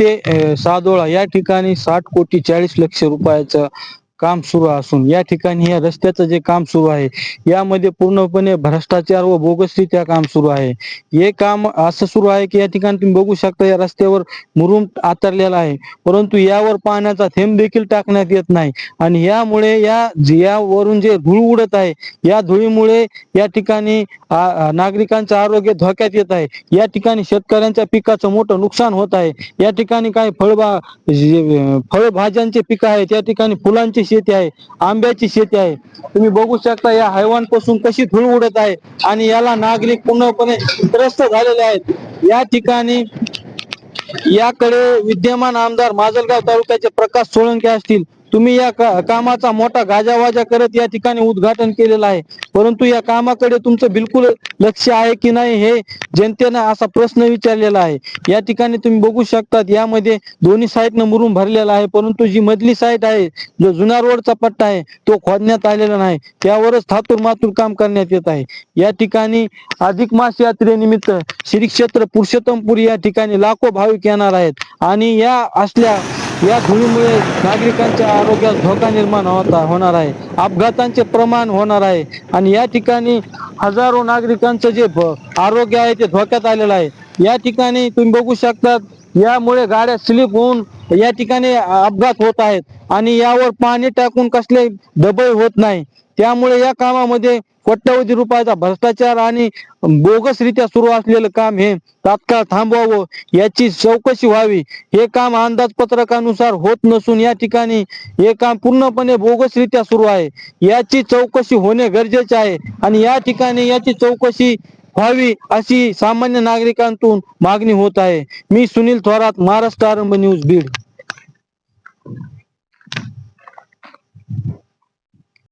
ते सादोळा या ठिकाणी 60,40,00,000 रुपयाचं काम सुरू असून या ठिकाणी या रस्त्याचं जे काम सुरू आहे यामध्ये पूर्णपणे भ्रष्टाचार व बोगसरित्या काम सुरू आहे. हे काम असं सुरू आहे की या ठिकाणी तुम्ही बघू शकता या रस्त्यावर मुरुम आतरलेला आहे, परंतु यावर पाण्याचा थेंब देखील टाकण्यात येत नाही आणि यामुळे यावरून जे धूळ उडत आहे या धुळीमुळे या ठिकाणी नागरिकांचं आरोग्य धोक्यात येत आहे. या ठिकाणी शेतकऱ्यांच्या पिकाचं मोठं नुकसान होत आहे. या ठिकाणी काही फळभाज्यांचे पिकं आहेत, या ठिकाणी फुलांची शेती आहे, आंब्याची शेती आहे. तुम्ही बघू शकता या हैवानपासून कशी धूळ उडत आहे आणि याला नागरिक पूर्णपणे त्रस्त झालेले आहेत. या ठिकाणी याकडे विद्यमान आमदार माजलगाव तालुक्याचे प्रकाश सोळंके असतील, तुम्ही या कामाचा मोठा गाजावाजा करत या ठिकाणी उद्घाटन केलेलं आहे, परंतु या कामाकडे तुमचं बिलकुल लक्ष आहे की नाही हे जनतेनं असा प्रश्न विचारलेला आहे. या ठिकाणी तुम्ही बघू शकतात यामध्ये दोन्ही साईडनं मुरुम भरलेला आहे, परंतु जी मधली साईड आहे, जो जुना रोडचा पट्टा आहे तो खोदण्यात आलेला नाही, त्यावरच थातूर मातूर काम करण्यात येत आहे. या ठिकाणी अधिक मास यात्रेनिमित्त श्री क्षेत्र पुरुषोत्तमपूर या ठिकाणी लाखो भाविक येणार आहेत आणि या धुळीमुळे नागरिकांच्या आरोग्यास धोका निर्माण होणार आहे, अपघातांचे प्रमाण होणार आहे आणि या ठिकाणी हजारो नागरिकांचं जे आरोग्य आहे ते धोक्यात आलेलं आहे. या ठिकाणी तुम्ही बघू शकतात यामुळे गाड्या स्लिप होऊन या ठिकाणी अपघात होत आहेत आणि यावर पाणी टाकून कसले दबाव होत नाही. त्यामुळे या कामामध्ये कोट्यवधी रुपयाचा भ्रष्टाचार आणि बोगसरित्या सुरू असलेलं काम हे तात्काळ थांबवावं, याची चौकशी व्हावी. हे काम अंदाजपत्रकानुसार होत नसून या ठिकाणी हे काम पूर्णपणे बोगसरित्या सुरू आहे. याची चौकशी होणे गरजेचे आहे आणि या ठिकाणी याची चौकशी व्हावी अशी सामान्य नागरिकांतून मागणी होत आहे. मी सुनील थोरात, महाराष्ट्र आरंभ न्यूज, बीड.